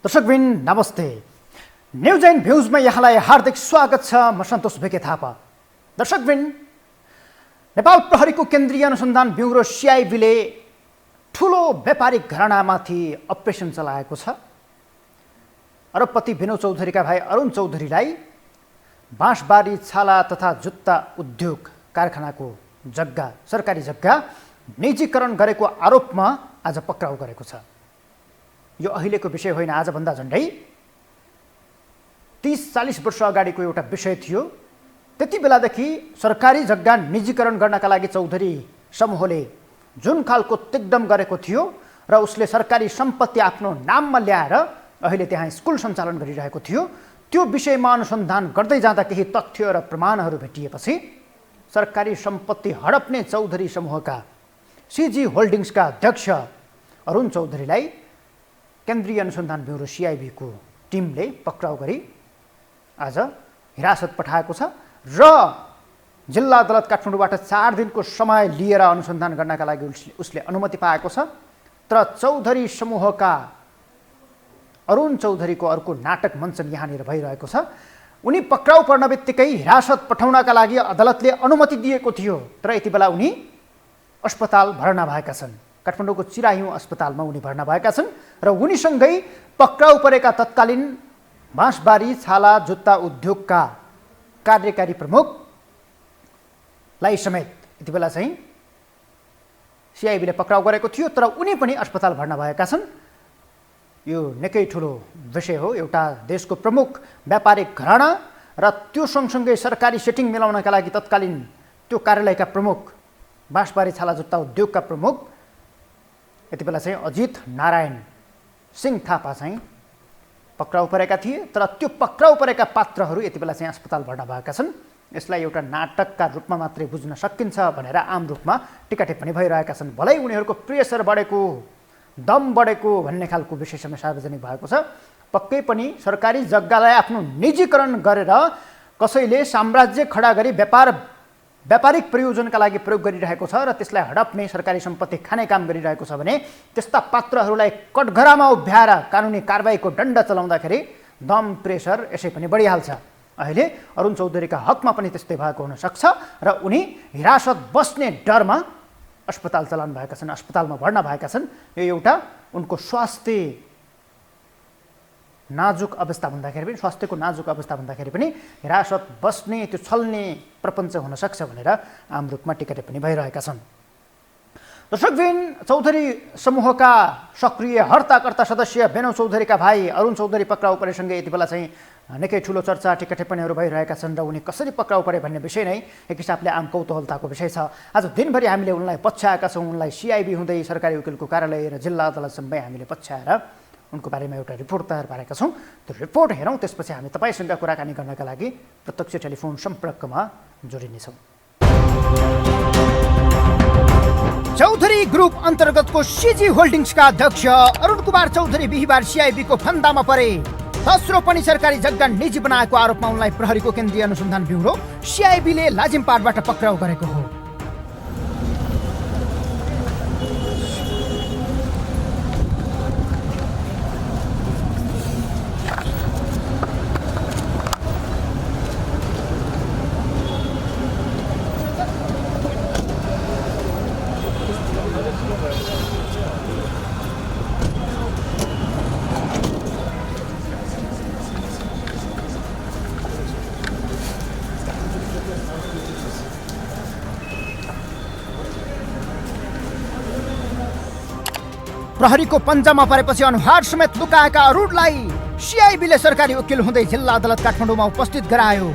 दर्शकबिन नमस्ते। News and भ्यूजमा यहाँलाई हार्दिक स्वागत छ। म सन्तोष भेके थापा। दर्शकबिन, नेपाल प्रहरीको केन्द्रीय अनुसन्धान ब्युरो सिआइबीले ठुलो व्यापारिक घरानामाथि अपरेसन चलाएको छ। अरबपति विनोद चौधरीका भाइ अरुण चौधरीलाई बाँसबारी छाला तथा जुत्ता उद्योग कारखानाको जग्गा, सरकारी जग्गा निजीकरण गरेको आरोपमा आज पक्राउ गरेको छ। यो अहिलेको विषय होइन, आजभन्दा झन्डै 30-40 वर्ष अगाडिको एउटा विषय थियो। त्यति बेलादेखि सरकारी जग्गा निजीकरण गर्नका लागि चौधरी समूहले जुन खालको तिग्दम गरेको थियो र उसले सरकारी सम्पत्ति आफ्नो नाममा ल्याएर अहिले त्यहाँ स्कुल सञ्चालन गरिरहेको थियो, त्यो विषयमा अनुसन्धान गर्दै जाँदा केही तथ्य र प्रमाणहरू भेटिएपछि सरकारी सम्पत्ति हडप्ने चौधरी समूहका सिजी होल्डिङ्सका अध्यक्ष अरुण चौधरीलाई केन्द्रीय अनुसन्धान ब्युरो सिआइबीको टिमले पक्राउ गरी आज हिरासत पठाएको छ र जिल्ला अदालत काठमाडौँबाट 4 दिनको समय लिएर अनुसन्धान गर्नका लागि उसले अनुमति पाएको छ। तर चौधरी समूहका अरुण चौधरीको अर्को नाटक मञ्चन यहाँनिर भइरहेको छ। उनी पक्राउ पर्न बित्तिकै हिरासत पठाउनका लागि अदालतले अनुमति दिएको थियो, तर यति बेला उनी अस्पताल भर्ना भएका छन्। काठमाडौँको चिराहिउँ अस्पतालमा उनी भर्ना भएका छन् र उनीसँगै पक्राउ परेका तत्कालीन बाँसबारी छाला जुत्ता उद्योगका कार्यकारी प्रमुखलाई समेत यति बेला चाहिँ सिआइबीले पक्राउ गरेको थियो, तर उनी पनि अस्पताल भर्ना भएका छन्। यो निकै ठुलो विषय हो। एउटा देशको प्रमुख व्यापारिक घराना र त्यो सँगसँगै सरकारी सेटिङ मिलाउनका लागि तत्कालीन त्यो कार्यालयका प्रमुख, बाँसबारी छाला जुत्ता उद्योगका प्रमुख यति बेला चाहिँ अजित नारायण सिंह थापा चाहिँ पक्राउ परेका थिए, तर त्यो पक्राउ परेका पात्रहरू यति बेला चाहिँ अस्पताल भर्ना भएका छन्। यसलाई एउटा नाटकका रूपमा मात्रै बुझ्न सकिन्छ भनेर आम रूपमा टिका टिप्पणी भइरहेका छन्। भलै उनीहरूको प्रेसर बढेको, दम बढेको भन्ने खालको विषयसँग सार्वजनिक भएको छ। पक्कै पनि सरकारी जग्गालाई आफ्नो निजीकरण गरेर कसैले साम्राज्य खडा गरी व्यापारिक प्रयोजनका लागि प्रयोग गरिरहेको छ र त्यसलाई हडप्ने, सरकारी सम्पत्ति खाने काम गरिरहेको छ भने त्यस्ता पात्रहरूलाई कठघरामा उभ्याएर कानुनी कारबाहीको डण्ड चलाउँदाखेरि दम, प्रेसर यसै पनि बढिहाल्छ। अहिले अरुण चौधरीका हकमा पनि त्यस्तै भएको हुनसक्छ र उनी हिरासत बस्ने डरमा अस्पताल चलान भएका छन्, अस्पतालमा भर्ना भएका छन्। यो एउटा उनको स्वास्थ्यको नाजुक अवस्था भन्दाखेरि पनि हिरासत बस्ने, त्यो छल्ने प्रपञ्च हुनसक्छ भनेर आम रूपमा टिका टिप्पणी भइरहेका छन्। दर्शकबिन, चौधरी समूहका सक्रिय हर्ताकर्ता सदस्य विनोद चौधरीका भाइ अरुण चौधरी पक्राउ परेसँगै यति बेला चाहिँ निकै ठुलो चर्चा, टिका टिप्पणीहरू भइरहेका छन् र उनी कसरी पक्राउ परे भन्ने विषय नै एक हिसाबले आम कौतूहलताको विषय छ। आज दिनभरि हामीले उनलाई पछ्याएका छौँ। उनलाई सिआइबी हुँदै सरकारी वकिलको कार्यालय र जिल्ला अदालतसम्मै हामीले पछ्याएर उनको बारेमा एउटा रिपोर्ट तयार पारेका छौँ। त्यो रिपोर्ट हेरौँ, त्यसपछि हामी तपाईँसँग कुराकानी गर्नका लागि प्रत्यक्ष टेलिफोन सम्पर्कमा जोडिनेछौँ। चौधरी ग्रुप अन्तर्गतको सिजी होल्डिङ्सका अध्यक्ष अरुण कुमार चौधरी बिहिबार सिआइबीको फन्दामा परे। दोस्रो पनि सरकारी जग्गा निजी बनाएको आरोपमा उनलाई प्रहरीको केन्द्रीय अनुसन्धान ब्युरो सिआइबीले लाजिमपाटबाट पक्राउ गरेको हो। प्रहरीको पन्जामा परेपछि अनुहार समेत लुकाएका अरुणलाई सिआइबीले सरकारी वकिल हुँदै जिल्ला अदालत काठमाडौँमा उपस्थित गरायो।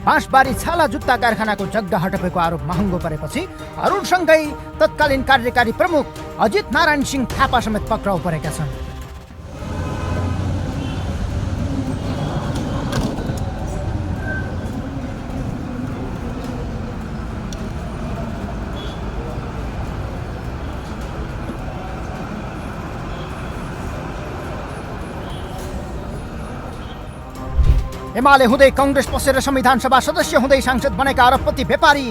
बाँसबारी छाला जुत्ता कारखानाको जग्गा हडपेको आरोप महँगो परेपछि अरुणसँगै तत्कालीन कार्यकारी प्रमुख अजित नारायण सिंह थापा समेत पक्राउ परेका छन्। एमाले हुँदै कांग्रेस पसेर संविधान सभा सदस्य हुँदै सांसद बनेका अरबपति व्यापारी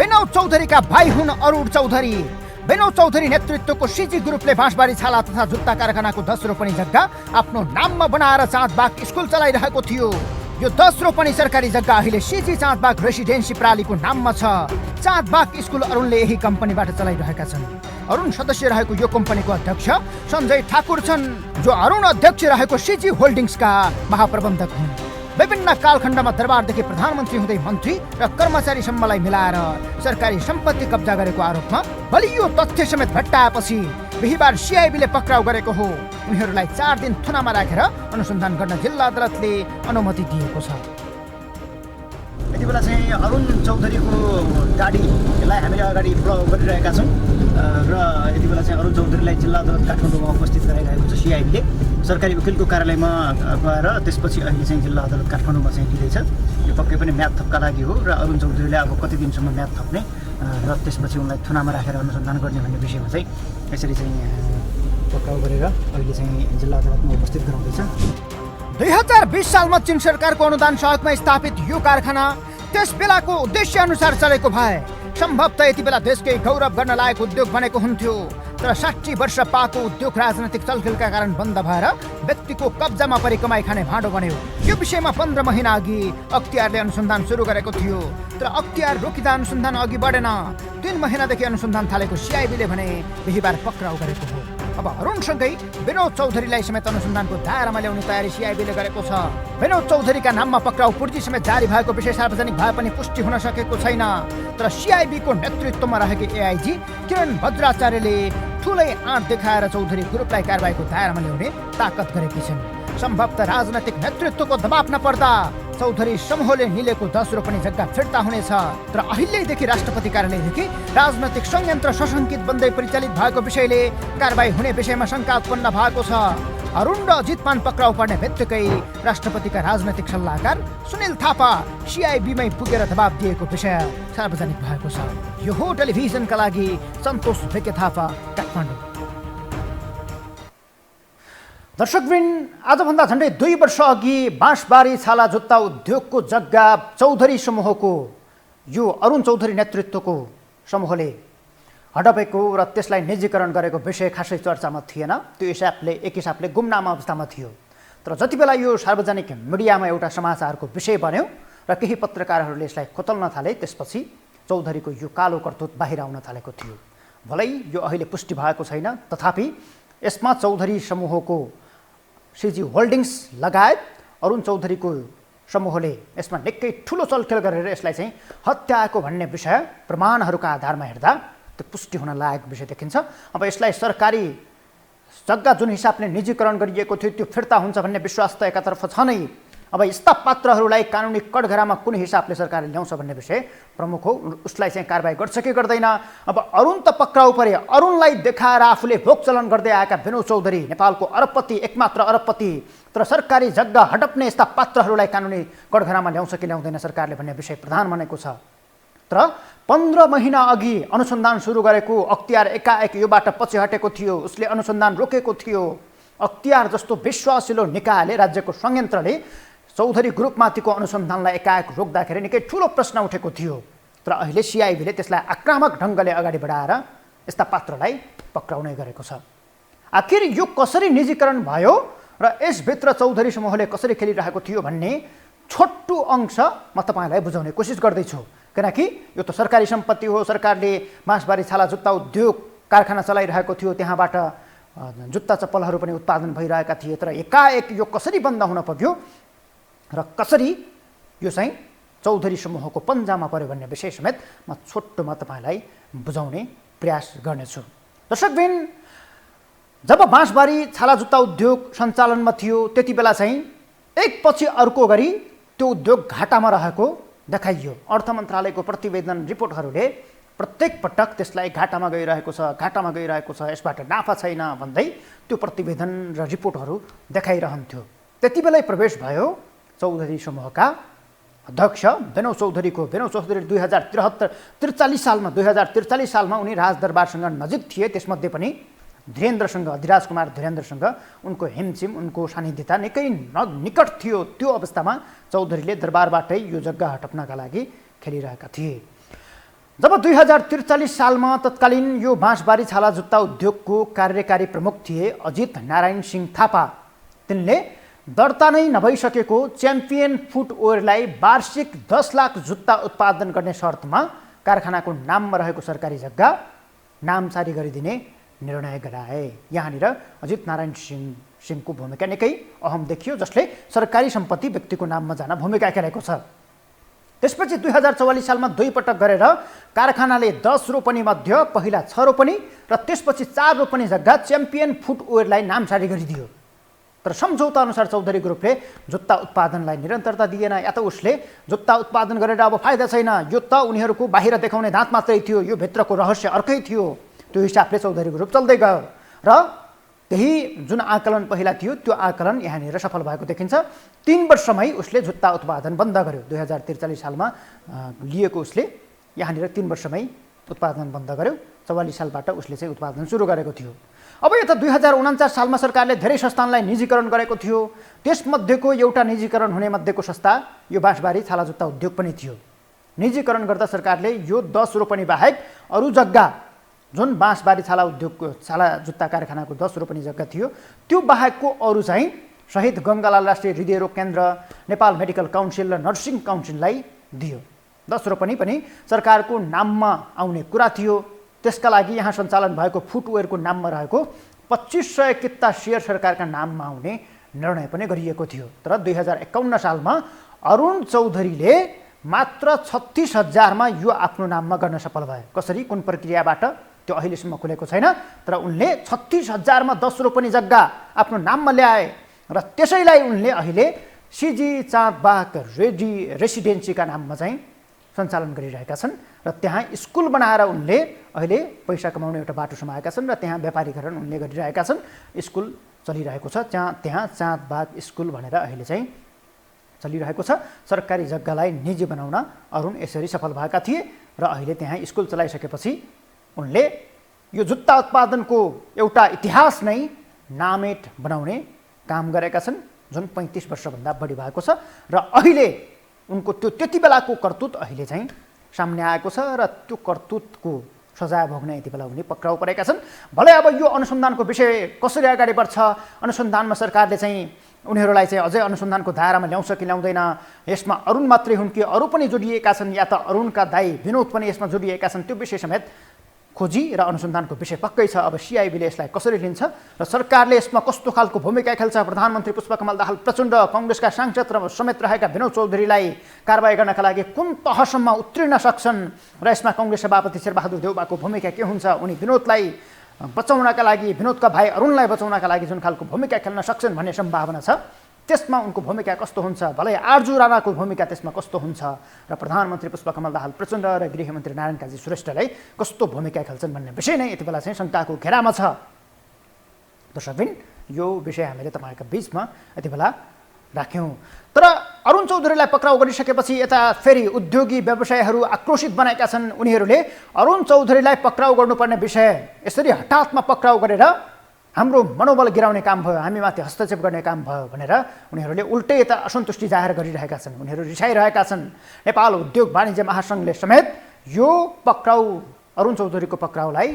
विनोद चौधरीका भाइ हुन् अरुण चौधरी। विनोद चौधरी नेतृत्वको सिजी ग्रुपले बाँसबारी छाला तथा जुत्ता कारखानाको 10 रोपनी जग्गा आफ्नो नाममा बनाएर चाँदबाग स्कुल चलाइरहेको थियो। यो 10 रोपनी सरकारी जग्गा अहिले सिजी चाँदबाग रेसिडेन्सी प्रणालीको नाममा छ। चाँदबाग स्कुल अरुणले यही कम्पनीबाट चलाइरहेका छन्। अरुण सदस्य रहेको यो कम्पनीको अध्यक्ष सञ्जय ठाकुर छन्, जो अरुण अध्यक्ष रहेको सिजी होल्डिङ्सका महाप्रबन्धक हुन्। विभिन्न कालखण्डमा दरबारदेखि प्रधानमन्त्री हुँदै मन्त्री र कर्मचारीसम्मलाई मिलाएर सरकारी सम्पत्ति कब्जा गरेको आरोपमा बलियो तथ्य समेत भेट्टाएपछि बिहिबार सिआइबीले पक्राउ गरेको हो। उनीहरूलाई 4 दिन थुनामा राखेर अनुसन्धान गर्न जिल्ला अदालतले अनुमति दिएको छ। यति बेला चाहिँ अरुण चौधरीको गाडीलाई हामीले अगाडि पुरा गरिरहेका छौँ र यति बेला चाहिँ अरुण चौधरीलाई जिल्ला अदालत काठमाडौँमा उपस्थित गराइरहेको छ सिआइबीले। सरकारी वकिलको कार्यालयमा गएर त्यसपछि अहिले चाहिँ जिल्ला अदालत काठमाडौँमा चाहिँ लिँदैछ। यो पक्कै पनि म्याद थपका लागि हो र अरुण चौधरीले अब कति दिनसम्म म्याद थप्ने र त्यसपछि उनलाई थुनामा राखेर अनुसन्धान गर्ने भन्ने विषयमा चाहिँ यसरी चाहिँ पक्राउ गरेर अहिले चाहिँ जिल्ला अदालतमा उपस्थित गराउँदैछ। 2020 सालमा चीन सरकारको अनुदान सहयोगमा स्थापित यो कारखाना त्यस बेलाको उद्देश्य अनुसार चलेको भए सम्भवतः यति बेला देशकै गौरव गर्न लायक उद्योग बनेको हुन्थ्यो। तर 60 वर्ष पाको उद्योग राजनैतिक चलखेलका कारण बन्द भएर व्यक्तिको कब्जामा परि कमाइ खाने भाँडो बन्यो। यो विषयमा 15 महिना अघि अख्तियारले अनुसन्धान सुरु गरेको थियो, तर अख्तियार रोकिँदा अनुसन्धान अघि बढेन। 3 महिनादेखि अनुसन्धान थालेको सिआइबीले भने बिहिबार पक्राउ गरेको हो। अब अरुणसँगै विनोद चौधरीलाई समेत अनुसन्धानको दायरामा ल्याउने तयारी सिआइबीले गरेको छ। विनोद चौधरीका नाममा पक्राउ पूर्ति समेत जारी भएको विषय सार्वजनिक भए पनि पुष्टि हुन सकेको छैन। तर सिआइबीको नेतृत्वमा रहेको एआइजी किरण भद्राचार्यले ठुलै आँट देखाएर चौधरी ग्रुपलाई कारबाहीको दायरामा ल्याउने ताकत गरेकी छिन्। सम्भवतः राजनैतिक नेतृत्वको दबाव नपर्दा चौधरी समूहले निलेको 10 रोपनी जग्गा फिर्ता हुनेछ। तर अहिलेदेखि राष्ट्रपति कार्यालयदेखि राजनैतिक संयन्त्र सशङ्कित बन्दै परिचालित भएको विषयले कारबाही हुने विषयमा शङ्का उत्पन्न भएको छ। अरुण र अजितमान पक्राउ पर्ने बित्तिकै राष्ट्रपतिका राजनैतिक सल्लाहकार सुनिल थापा सिआइबीमै पुगेर दबाब दिएको विषय सार्वजनिक भएको छ। यो हो टेलिभिजनका लागि सन्तोष भेके थापा, काठमाडौँ। दर्शकवृन्द, आजभन्दा झन्डै 2 वर्ष अघि बाँसबारी छाला जुत्ता उद्योगको जग्गा चौधरी समूहको यो अरुण चौधरी नेतृत्वको समूहले हडपेको र त्यसलाई निजीकरण गरेको विषय खासै चर्चामा थिएन। त्यो एक हिसाबले गुमनाम अवस्थामा थियो। तर जति बेला यो सार्वजनिक मिडियामा एउटा समाचारको विषय बन्यो र केही पत्रकारहरूले यसलाई खोतल्न थाले, त्यसपछि चौधरीको यो कालो करतुत बाहिर आउन थालेको थियो। भलै यो अहिले पुष्टि भएको छैन, तथापि यसमा चौधरी समूहको सिजी होल्डिङ्स लगायत अरुण चौधरीको समूहले यसमा निकै ठुलो चलखेल गरेर यसलाई चाहिँ हत्याएको भन्ने विषय प्रमाणहरूका आधारमा हेर्दा त्यो पुष्टि हुन लायक विषय देखिन्छ। अब यसलाई सरकारी जग्गा जुन हिसाबले निजीकरण गरिएको थियो त्यो फिर्ता हुन्छ भन्ने विश्वास त एकातर्फ छ नै। अब यस्ता पात्रहरूलाई कानुनी कठघरामा कुन हिसाबले सरकारले ल्याउँछ भन्ने विषय प्रमुख हो। उसलाई चाहिँ कारबाही गर्छ कि गर्दैन। अब अरुण त पक्राउ परे। अरुणलाई देखाएर आफूले भोग चलन गर्दै आएका विनोद चौधरी नेपालको अरबपति, एकमात्र अरबपति, तर सरकारी जग्गा हडप्ने यस्ता पात्रहरूलाई कानुनी कठघरामा ल्याउँछ कि ल्याउँदैन सरकारले भन्ने विषय प्रधान बनेको छ। तर 15 महिना अघि अनुसन्धान सुरु गरेको अख्तियार एकाएक योबाट पछि हटेको थियो। उसले अनुसन्धान रोकेको थियो। अख्तियार जस्तो विश्वासिलो निकायले, राज्यको संयन्त्रले चौधरी ग्रुपमाथिको अनुसन्धानलाई एकाएक रोक्दाखेरि निकै ठुलो प्रश्न उठेको थियो। तर अहिले सिआइबीले त्यसलाई आक्रामक ढङ्गले अगाडि बढाएर यस्ता पात्रलाई पक्राउने गरेको छ। आखिर यो कसरी निजीकरण भयो र यसभित्र चौधरी समूहले कसरी खेलिरहेको थियो भन्ने छोटो अंश म तपाईँलाई बुझाउने कोसिस गर्दैछु। किनकि यो त सरकारी सम्पत्ति हो। सरकारले बाँसबारी छाला जुत्ता उद्योग कारखाना चलाइरहेको थियो, त्यहाँबाट जुत्ता चप्पलहरू पनि उत्पादन भइरहेका थिए। तर एकाएक यो कसरी बन्द हुन पुग्यो र कसरी यो चाहिँ चौधरी समूहको पन्जामा पर्यो भन्ने विषय समेत म छोटोमा तपाईँलाई बुझाउने प्रयास गर्नेछु। दर्शकबिन, जब बाँसबारी छाला जुत्ता उद्योग सञ्चालनमा थियो त्यति बेला चाहिँ एकपछि अर्को गरी त्यो उद्योग घाटामा रहेको देखाइयो। अर्थ मन्त्रालयको प्रतिवेदन रिपोर्टहरूले प्रत्येक पटक त्यसलाई घाटामा गइरहेको छ, यसबाट नाफा छैन भन्दै त्यो प्रतिवेदन र रिपोर्टहरू देखाइरहन्थ्यो। त्यति बेलै प्रवेश भयो चौधरी समूहका अध्यक्ष विनोद चौधरीको। विनोद चौधरी 2043 सालमा उनी राजदरबारसँग नजिक थिए। त्यसमध्ये पनि धीरेन्द्रसँग, अधिराज कुमार धीरेन्द्रसँग उनको हिमचिम, उनको सान्निध्यता निकै निकट थियो। त्यो अवस्थामा चौधरीले दरबारबाटै यो जग्गा हटप्नका लागि खेलिरहेका थिए। जब 2043 सालमा तत्कालीन यो बाँसबारी छाला जुत्ता उद्योगको कार्यकारी प्रमुख थिए अजित नारायण सिंह थापा, तिनले दर्ता नै नभइसकेको च्याम्पियन फुटवेयरलाई वार्षिक 10 लाख जुत्ता उत्पादन गर्ने शर्तमा कारखानाको नाममा रहेको सरकारी जग्गा नामसारी गरिदिने निर्णय गराए। यहाँनिर अजित नारायण सिंहको भूमिका निकै अहम देखियो, जसले सरकारी सम्पत्ति व्यक्तिको नाममा जान भूमिका खेलेको छ। त्यसपछि 2044 सालमा 2 पटक गरेर कारखानाले 10 रोपनी मध्ये पहिला 6 रोपनी र त्यसपछि 4 रोपनी जग्गा च्याम्पियन फुटवेयरलाई नामसारी गरिदियो। तर सम्झौता अनुसार चौधरी ग्रुपले जुत्ता उत्पादनलाई निरन्तरता दिएन, या त उसले जुत्ता उत्पादन गरेर अब फाइदा छैन, यो त उनीहरूको बाहिर देखाउने दाँत मात्रै थियो, यो भित्रको रहस्य अर्कै थियो। त्यो हिसाबले चौधरी ग्रुप चल्दै गयो र त्यही जुन आकलन पहिला थियो त्यो आकलन यहाँनिर सफल भएको देखिन्छ। 3 वर्षमै उसले जुत्ता उत्पादन बन्द गर्यो। 2043 सालमा लिएको उसले यहाँनिर 3 वर्षमै उत्पादन बन्द गर्यो। 44 सालबाट उसले चाहिँ उत्पादन सुरु गरेको थियो। अब यता 2049 सालमा सरकारले धेरै संस्थानलाई निजीकरण गरेको थियो। त्यसमध्येको एउटा निजीकरण हुने मध्येको संस्था यो बाँसबारी छाला जुत्ता उद्योग पनि थियो। निजीकरण गर्दा सरकारले यो 10 रोपनी बाहेक अरू जग्गा जुन बाँसबारी छाला उद्योगको छाला जुत्ता कारखानाको 10 रोपनी जग्गा थियो त्यो बाहेकको अरू चाहिँ शहीद गङ्गालाल राष्ट्रिय हृदयरोग केन्द्र, नेपाल मेडिकल काउन्सिल र नर्सिङ काउन्सिललाई दियो। 10 रोपनी पनि सरकारको नाममा आउने कुरा थियो। त्यसका लागि यहाँ सञ्चालन भएको फुटवेयरको नाममा रहेको 2500 किता सेयर सरकारका नाममा आउने निर्णय पनि गरिएको थियो। तर 2051 सालमा अरुण चौधरीले मात्र 36,000 मा यो आफ्नो नाममा गर्न सफल भए। कसरी, कुन प्रक्रियाबाट त्यो अहिलेसम्म खुलेको छैन, तर उनले 36,000 मा 10 रोपनी जग्गा आफ्नो नाममा ल्याए र त्यसैलाई उनले अहिले सिजी चाँदबाग रेसिडेन्सीका नाममा चाहिँ सञ्चालन गरिरहेका छन् र त्यहाँ स्कुल बनाएर उनले अहिले पैसा कमाउने एउटा बाटो समाएका छन् र त्यहाँ व्यापारीकरण उनले गरिरहेका छन्। स्कुल चलिरहेको छ त्यहाँ चाँदबाग स्कुल भनेर अहिले चाहिँ चलिरहेको छ। सरकारी जग्गालाई निजी बनाउन अरुण यसरी सफल भएका थिए र अहिले त्यहाँ स्कुल चलाइसकेपछि उनले यो जुत्ता उत्पादनको एउटा इतिहास नै नामेट बनाउने काम गरेका छन्, जुन 35 वर्षभन्दा बढी भएको छ र अहिले उनको त्यो त्यति बेलाको करतुत अहिले चाहिँ सामने आएको छ र त्यो करतुतको सजाय भोग्न यति बेला उनी पक्राउ परेका छन्। भलै अब यो अनुसन्धानको विषय कसरी अगाडि बढ्छ, अनुसन्धानमा सरकारले चाहिँ उनीहरूलाई चाहिँ अझै अनुसन्धानको दायरामा ल्याउँछ कि ल्याउँदैन, यसमा अरुण मात्रै हुन् कि अरू पनि जोडिएका छन्, या त अरुणका दाइ विनोद पनि यसमा जोडिएका छन्, त्यो विषय समेत खोजी र अनुसन्धानको विषय पक्कै छ। अब सिआइबीले यसलाई कसरी लिन्छ र सरकारले यसमा कस्तो खालको भूमिका खेल्छ, प्रधानमन्त्री पुष्पकमल दाहाल प्रचण्ड, काङ्ग्रेसका सांसद र समेत रहेका विनोद चौधरीलाई कारबाही गर्नका लागि कुन तहसम्म उत्रिन सक्छन् र यसमा काङ्ग्रेस सभापति शेरबहादुर देउबाको भूमिका के हुन्छ, उनी विनोदलाई बचाउनका लागि, विनोदका भाइ अरुणलाई बचाउनका लागि जुन खालको भूमिका खेल्न सक्छन् भन्ने सम्भावना छ, त्यसमा उनको भूमिका कस्तो हुन्छ, भलै आरजु राणाको भूमिका त्यसमा कस्तो हुन्छ र प्रधानमन्त्री पुष्पकमल दाहाल प्रचण्ड र गृहमन्त्री नारायण काजी श्रेष्ठलाई कस्तो भूमिका खेल्छन् भन्ने विषय नै यति बेला चाहिँ शङ्काको घेरामा छ। दर्शकबिन, यो विषय हामीले तपाईँका बीचमा यति बेला राख्यौँ। तर अरुण चौधरीलाई पक्राउ गरिसकेपछि यता फेरि उद्योगी व्यवसायीहरू आक्रोशित बनेका छन्। उनीहरूले अरुण चौधरीलाई पक्राउ गर्नुपर्ने विषय यसरी हठातमा पक्राउ गरेर हाम्रो मनोबल गिराउने काम भयो, हामीमाथि हस्तक्षेप गर्ने काम भयो भनेर उनीहरूले उल्टै यता असन्तुष्टि जाहेर गरिरहेका छन्। उनीहरू रिसाइरहेका छन्। नेपाल उद्योग वाणिज्य महासङ्घले समेत यो पक्राउ, अरुण चौधरीको पक्राउलाई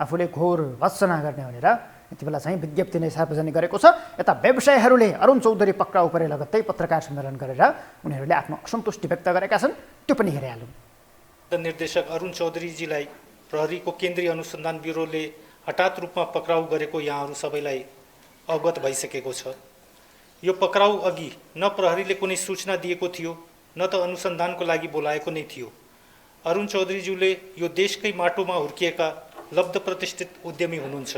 आफूले घोर भत्सना गर्ने भनेर यति बेला चाहिँ विज्ञप्ति नै सार्वजनिक गरेको छ। यता व्यवसायीहरूले अरुण चौधरी पक्राउ परे लगत्तै पत्रकार सम्मेलन गरेर उनीहरूले आफ्नो असन्तुष्टि व्यक्त गरेका छन्। त्यो पनि हेरिहालौँ। निर्देशक अरुण चौधरीजीलाई प्रहरीको केन्द्रीय अनुसन्धान ब्युरोले हठात रूपमा पक्राउ गरेको यहाँहरू सबैलाई अवगत भइसकेको छ। यो पक्राउ अघि न प्रहरीले कुनै सूचना दिएको थियो, न त अनुसन्धानको लागि बोलाएको नै थियो। अरुण चौधरीज्यूले यो देशकै माटोमा हुर्किएका लब्ध प्रतिष्ठित उद्यमी हुनुहुन्छ।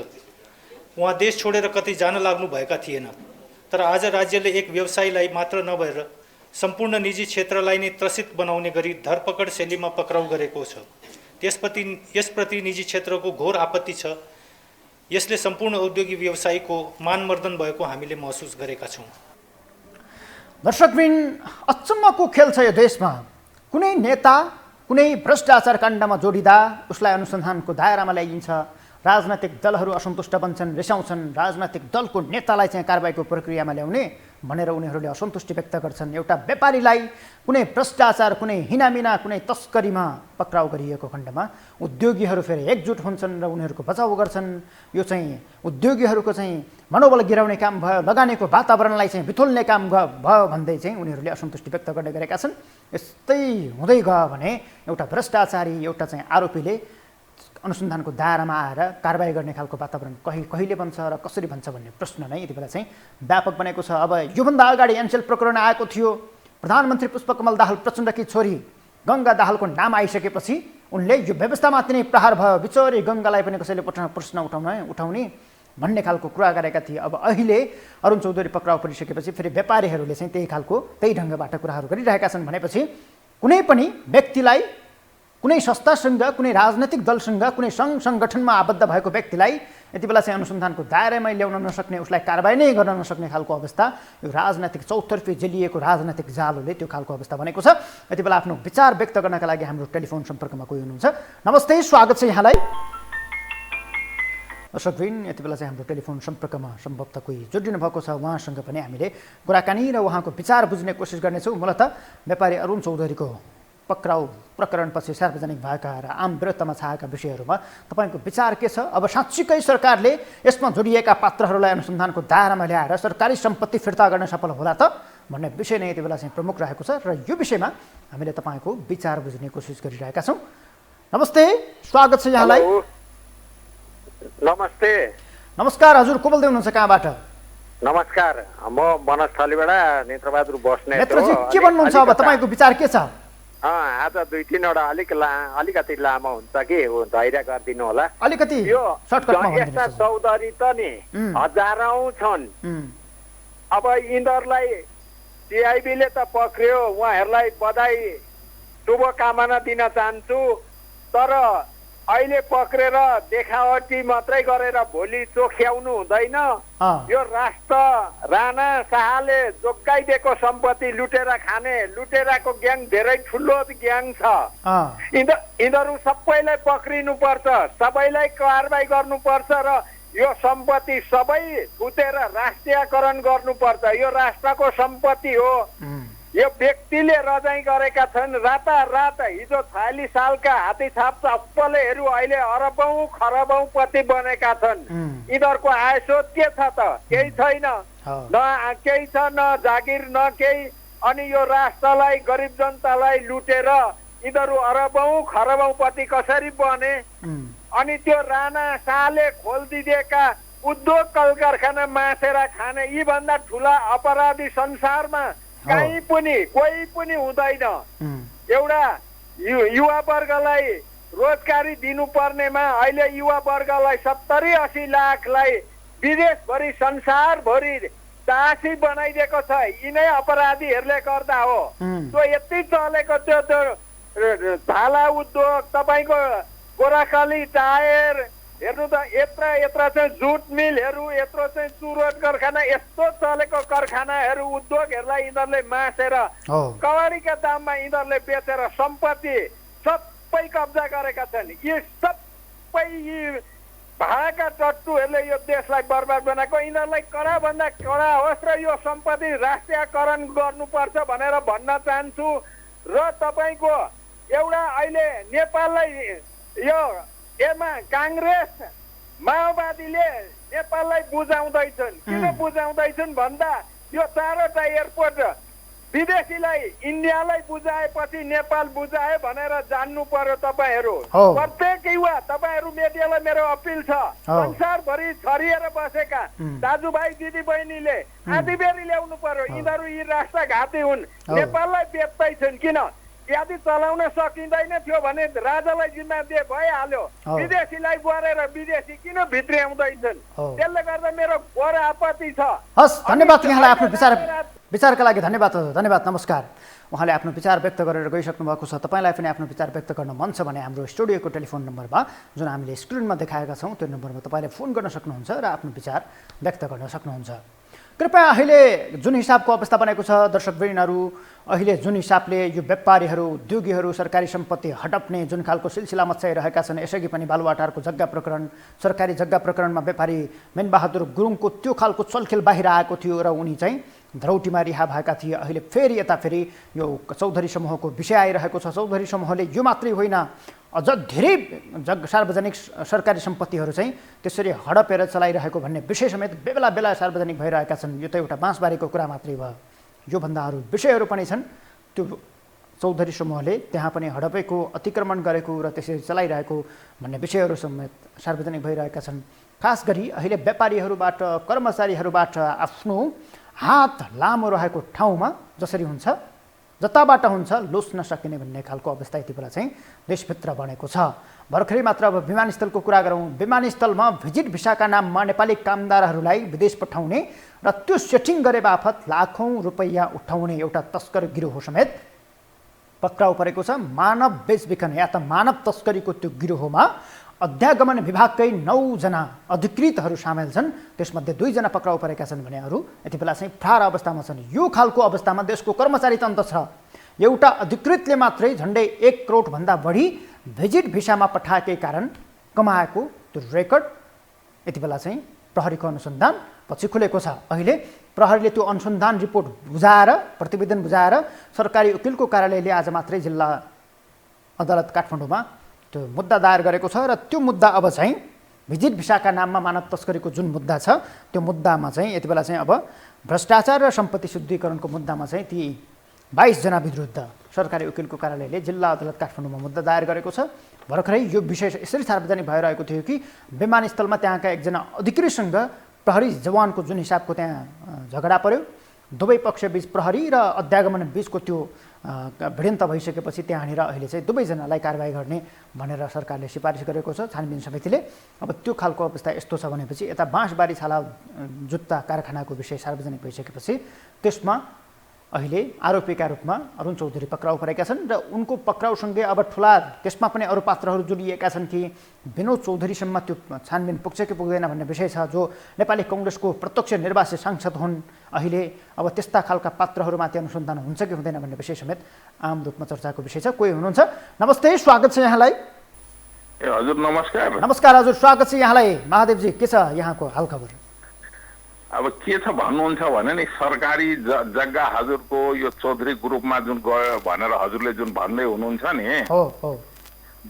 उहाँ देश छोडेर कतै जान लाग्नु भएका थिएन, तर आज राज्यले एक व्यवसायीलाई मात्र नभएर सम्पूर्ण निजी क्षेत्रलाई नै त्रसित बनाउने गरी धरपकड शैलीमा पक्राउ गरेको छ। यसप्रति निजी क्षेत्रको घोर आपत्ति छ। यसले सम्पूर्ण औद्योगिक व्यवसायीको मानमर्दन भएको हामीले महसुस गरेका छौँ। दर्शकबिन, अचम्मको खेल छ यो देशमा। कुनै नेता कुनै भ्रष्टाचार काण्डमा जोडिँदा उसलाई अनुसन्धानको दायरामा ल्याइन्छ राजनैतिक दलहरू असन्तुष्ट बन्छन्, रिसाउँछन्, राजनैतिक दलको नेतालाई चाहिँ कारबाहीको प्रक्रियामा ल्याउने भनेर उनीहरूले असन्तुष्टि व्यक्त गर्छन्। एउटा व्यापारीलाई कुनै भ्रष्टाचार, कुनै हिनामिना, कुनै तस्करीमा पक्राउ गरिएको खण्डमा उद्योगीहरू फेरि एकजुट हुन्छन् र उनीहरूको बचाउ गर्छन्। यो चाहिँ उद्योगीहरूको चाहिँ मनोबल गिराउने काम भयो, लगानीको वातावरणलाई चाहिँ बिथोल्ने काम भयो भन्दै चाहिँ उनीहरूले असन्तुष्टि व्यक्त गर्ने गरेका छन्। यस्तै हुँदै गयो भने एउटा भ्रष्टाचारी, एउटा चाहिँ आरोपीले अनुसन्धानको दायरामा आएर कारबाही गर्ने खालको वातावरण कहिले बन्छ र कसरी बन्छ भन्ने प्रश्न नै यति बेला चाहिँ व्यापक बनेको छ। अब योभन्दा अगाडि एनसेल प्रकरण आएको थियो। प्रधानमन्त्री पुष्पकमल दाहाल प्रचण्डकी छोरी गङ्गा दाहालको नाम आइसकेपछि उनले यो व्यवस्थामाथि नै प्रहार भयो, बिचरी गङ्गालाई पनि कसैले प्रश्न उठाउने भन्ने खालको कुरा गरेका थिए। अब अहिले अरुण चौधरी पक्राउ परिसकेपछि फेरि व्यापारीहरूले चाहिँ त्यही ढङ्गबाट कुराहरू गरिरहेका छन् भनेपछि कुनै पनि व्यक्तिलाई, कुनै संस्थासँग, कुनै राजनैतिक दलसँग, कुनै सङ्घ सङ्गठनमा आबद्ध भएको व्यक्तिलाई यति बेला चाहिँ अनुसन्धानको दायरामै ल्याउन नसक्ने, उसलाई कारबाही नै गर्न नसक्ने खालको अवस्था यो राजनैतिक चौतर्फी जेलिएको राजनैतिक जालोले त्यो खालको अवस्था बनेको छ। यति बेला आफ्नो विचार व्यक्त गर्नका लागि हाम्रो टेलिफोन सम्पर्कमा कोही हुनुहुन्छ। नमस्ते, स्वागत छ यहाँलाई। दर्शकवृन्द, यति बेला चाहिँ हाम्रो टेलिफोन सम्पर्कमा सम्भवतः कोही जोडिनु भएको छ। उहाँसँग पनि हामीले कुराकानी र उहाँको विचार बुझ्ने कोसिस गर्नेछौँ। मूलतः व्यापारी अरुण चौधरीको पक्राउ प्रकरणपछि सार्वजनिक भएका र आम विरोधमा छाएका विषयहरूमा तपाईँको विचार के छ? अब साँच्चीकै सरकारले यसमा जोडिएका पात्रहरूलाई अनुसन्धानको दायरामा ल्याएर सरकारी सम्पत्ति फिर्ता गर्न सफल होला त भन्ने विषय नै यति बेला चाहिँ प्रमुख रहेको छ र यो विषयमा हामीले तपाईँको विचार बुझ्ने कोसिस गरिरहेका छौँ। नमस्ते, स्वागत छ यहाँलाई। नमस्ते। नमस्कार, हजुर को बोल्दै हुनुहुन्छ, कहाँबाट? नमस्कार, म बनस्थलीबाट नेत्रबहादुर बस्नेत। नेत्रजी, के भन्नुहुन्छ? अब तपाईँको विचार के छ? आज 2-3वटा अलिकति लामो हुन्छ कि धैर्य गरिदिनु होला। अलिकति सर्टकटमा यस्ता चौधरी त नि हजारौं छन्। अब यिनीहरूलाई सिआइबीले त पक्रियो, उहाँहरूलाई बधाई शुभकामना दिन चाहन्छु। तर अहिले पक्रेर देखावटी मात्रै गरेर भोलि चोख्याउनु हुँदैन। यो राष्ट्र राणा शाहले जोगाइदिएको सम्पत्ति लुटेर खाने लुटेराको ग्याङ धेरै ठुलो ग्याङ छ। यिनीहरू सबैलाई पक्रिनु पर्छ, सबैलाई कारबाही गर्नुपर्छ र यो सम्पत्ति सबै फुतेर राष्ट्रियकरण गर्नुपर्छ। यो राष्ट्रको सम्पत्ति हो। यो व्यक्तिले रजाइ गरेका छन्। रातारात हिजो 46 सालका हात्तीछाप चप्पलेहरू अहिले अरबौं खरबौं पति बनेका छन्। यिनीहरूको आय स्रोत के छ त? केही छैन, न केही छ, न जागिर, न केही। अनि यो राष्ट्रलाई, गरिब जनतालाई लुटेर यिनीहरू अरबौं खरबौं पति कसरी बने? अनि त्यो राणा शाहले खोलिदिएका उद्योग कल कारखाना मासेर खाने यी भन्दा ठुला अपराधी संसारमा कहीँ पनि कोही पनि हुँदैन। एउटा युवा वर्गलाई रोजगारी दिनुपर्नेमा अहिले युवा वर्गलाई 70-80 लाखलाई विदेशभरि संसारभरि दासी बनाइदिएको छ। यिनै अपराधीहरूले गर्दा हो। त्यो यति चलेको त्यो भाला उद्योग, तपाईँको गोराखाली टायर हेर्नु त, यत्र चाहिँ जुट मिलहरू, यत्रो चाहिँ चुरोट कारखाना, यस्तो चलेको कारखानाहरू उद्योगहरूलाई यिनीहरूले मासेर कवाडीका दाममा यिनीहरूले बेचेर सम्पत्ति सबै कब्जा गरेका छन्। यी सबै यी भाडाका टट्टुहरूले यो देशलाई बर्बाद बनाएको। यिनीहरूलाई कडाभन्दा कडा होस् र यो सम्पत्ति राष्ट्रियकरण गर्नुपर्छ भनेर भन्न चाहन्छु। र तपाईँको एउटा अहिले नेपाललाई यो काङ्ग्रेस माओवादीले नेपाललाई बुझाउँदैछन्। किन बुझाउँदैछन् भन्दा यो 4वटा एयरपोर्ट विदेशीलाई, इन्डियालाई बुझाएपछि नेपाल बुझाए भनेर जान्नु पर्यो तपाईँहरू। प्रत्येक युवा, तपाईँहरू मिडियालाई मेरो अपिल छ, संसारभरि छरिएर बसेका दाजुभाइ दिदी बहिनीले आधीबेरी ल्याउनु पर्यो। यिनीहरू यी राष्ट्रघाती हुन्, नेपाललाई बेच्दैछन्। किन? यदि चलाउन सकिँदैन थियो भने राजालाई जिम्मा दिए भइहाल्यो। विदेशीलाई गरेर विदेशी किन भित्र्याउँदैछन्? त्यसले गर्दा मेरो बडो आपत्ति छ। हस्, धन्यवाद यहाँलाई आफ्नो विचारका लागि। धन्यवाद, नमस्कार। उहाँले आफ्नो विचार व्यक्त गरेर गइसक्नु भएको छ। तपाईँलाई पनि आफ्नो विचार व्यक्त गर्न मन छ भने हाम्रो स्टुडियोको टेलिफोन नम्बरमा जुन हामीले स्क्रिनमा देखाएका छौँ त्यो नम्बरमा तपाईँले फोन गर्न सक्नुहुन्छ र आफ्नो विचार व्यक्त गर्न सक्नुहुन्छ। कृपया अहिले जुन हिसाबको अवस्था बनेको छ दर्शकवृन्दहरू, अहिले जुन हिसाबले यो व्यापारीहरू, उद्योगीहरू सरकारी सम्पत्ति हडप्ने जुन खालको सिलसिला मच्चाइरहेका छन्, यसअघि पनि बालुवाटारको जग्गा प्रकरण, सरकारी जग्गा प्रकरणमा व्यापारी मेनबहादुर गुरुङको त्यो खालको चलखेल बाहिर आएको थियो र उनी चाहिँ धरौटीमा रिहा भएका थिए। अहिले फेरि यता फेरि यो चौधरी समूहको विषय आइरहेको छ। चौधरी समूहले यो मात्रै होइन, अझ धेरै सार्वजनिक सरकारी सम्पत्तिहरू चाहिँ त्यसरी हडपेर चलाइरहेको भन्ने विषय समेत बेला बेला सार्वजनिक भइरहेका छन्। यो त एउटा बाँसबारीको कुरा मात्रै भयो, योभन्दा अरू विषयहरू पनि छन्। त्यो चौधरी समूहले त्यहाँ पनि हडपेको, अतिक्रमण गरेको र त्यसरी चलाइरहेको भन्ने विषयहरू समेत सार्वजनिक भइरहेका छन्। खास गरी अहिले व्यापारीहरूबाट, कर्मचारीहरूबाट आफ्नो हात लामो रहेको ठाउँमा जसरी हुन्छ, जताबाट हुन्छ लुस्न सकिने भन्ने खालको अवस्था यति बेला चाहिँ देशभित्र बनेको छ। भर्खरै मात्र अब विमानस्थलको कुरा गरौँ। विमानस्थलमा भिजिट भिसाका नाममा नेपाली कामदारहरूलाई विदेश पठाउने र त्यो सेटिङ गरे बापत लाखौँ रुपैयाँ उठाउने एउटा तस्कर गिरोह समेत पक्राउ परेको छ। मानव बेचबिखन या त मानव तस्करीको त्यो गिरोहमा अध्यागमन विभागकै 9 जना अधिकृतहरू सामेल छन्। त्यसमध्ये 2 जना पक्राउ परेका छन् भने अरू यति बेला चाहिँ फरार अवस्थामा छन्। यो खालको अवस्थामा देशको कर्मचारी तन्त्र छ। एउटा अधिकृतले मात्रै झन्डै 1 करोडभन्दा बढी भिजिट भिसामा पठाएकै कारण कमाएको त्यो रेकर्ड यति बेला चाहिँ प्रहरीको अनुसन्धान पछि खुलेको छ। अहिले प्रहरीले त्यो अनुसन्धान रिपोर्ट बुझाएर, प्रतिवेदन बुझाएर सरकारी वकिलको कार्यालयले आज मात्रै जिल्ला अदालत काठमाडौँमा त्यो मुद्दा दायर गरेको छ र त्यो मुद्दा अब चाहिँ भिजिट भिसाका नाममा मानव तस्करीको जुन मुद्दा छ त्यो मुद्दामा चाहिँ यति बेला चाहिँ अब भ्रष्टाचार र सम्पत्ति शुद्धिकरणको मुद्दामा चाहिँ ती 22 जना विरुद्ध सरकारी वकिलको कार्यालयले जिल्ला अदालत काठमाडौँमा मुद्दा दायर गरेको छ। भर्खरै यो विषय यसरी सार्वजनिक भइरहेको थियो कि विमानस्थलमा त्यहाँका एकजना अधिकृतसँग प्रहरी जवानको जुन हिसाबको त्यहाँ झगडा पर्यो, दुवै पक्षबीच प्रहरी र अध्यागमन बीचको त्यो भिडन्त भइसकेपछि त्यहाँनिर अहिले चाहिँ दुवैजनालाई कारबाही गर्ने भनेर सरकारले सिफारिस गरेको छ छानबिन समितिले। अब त्यो खालको अवस्था यस्तो छ भनेपछि यता बाँसबारी छाला जुत्ता कारखानाको विषय सार्वजनिक भइसकेपछि त्यसमा अहिले आरोपीका रूपमा अरुण चौधरी पक्राउ परेका छन् र उनको पक्राउसँगै अब ठुला त्यसमा पनि अरू पात्रहरू जोडिएका छन् कि विनोद चौधरीसम्म त्यो छानबिन पुग्छ कि पुग्दैन भन्ने विषय छ। जो नेपाली कङ्ग्रेसको प्रत्यक्ष निर्वाचित सांसद हुन्, अहिले अब त्यस्ता खालका पात्रहरूमाथि अनुसन्धान हुन्छ कि हुँदैन भन्ने विषय समेत आम रूपमा चर्चाको विषय छ। कोही हुनुहुन्छ? नमस्ते, स्वागत छ यहाँलाई। ए हजुर नमस्कार। नमस्कार हजुर, स्वागत छ यहाँलाई। महादेवजी, के छ यहाँको हालखबर? अब के छ भन्नुहुन्छ भने नि सरकारी जग्गा हजुरको यो चौधरी ग्रुपमा जुन गयो भनेर हजुरले जुन भन्दै हुनुहुन्छ नि,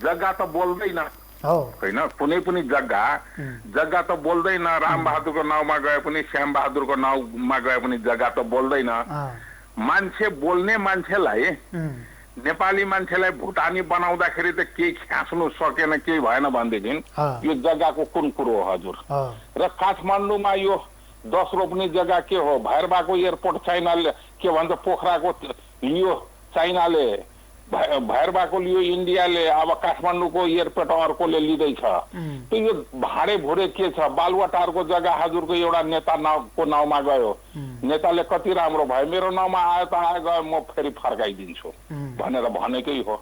जग्गा त बोल्दैन होइन। कुनै पनि जग्गा त बोल्दैन। रामबहादुरको नाउँमा गए पनि, श्याम बहादुरको नाउँमा गए पनि जग्गा त बोल्दैन। मान्छे बोल्ने मान्छेलाई, नेपाली मान्छेलाई भुटानी बनाउँदाखेरि त केही ख्यास्नु सकेन, केही भएन भनेदेखि यो जग्गाको कुन कुरो हो हजुर? र काठमाडौँमा यो 10 रोप्ने जग्गा के हो? भैरवाको एयरपोर्ट चाइनाले के भन्छ, पोखराको लियो चाइनाले, भैरवाको लियो इन्डियाले, अब काठमाडौँको एयरपोर्ट अर्कोले लिँदैछ। त यो भाडे भुडे के छ? बालुवाटारको जग्गा हजुरको एउटा नेताको नाउँमा गयो, नेताले कति राम्रो भयो, मेरो नाउँमा आयो त आयो, गयो, म फेरि फर्काइदिन्छु भनेर भनेकै हो।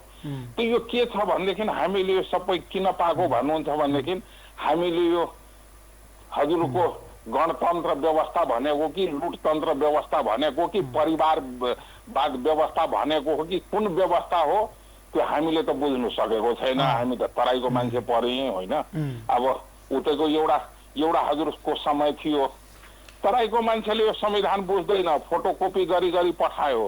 त यो के छ भनेदेखि हामीले यो सबै किन पाएको भन्नुहुन्छ भनेदेखि हामीले यो हजुरको गणतन्त्र व्यवस्था भनेको कि लुटतन्त्र व्यवस्था भनेको कि परिवारवाद व्यवस्था भनेको हो कि कुन व्यवस्था हो त्यो हामीले त बुझ्नु सकेको छैन। हामी त तराईको मान्छे पर्यौँ होइन। अब उतैको एउटा हजुरको समय थियो, तराईको मान्छेले यो संविधान बुझ्दैन, फोटोकपी गरी पठायो,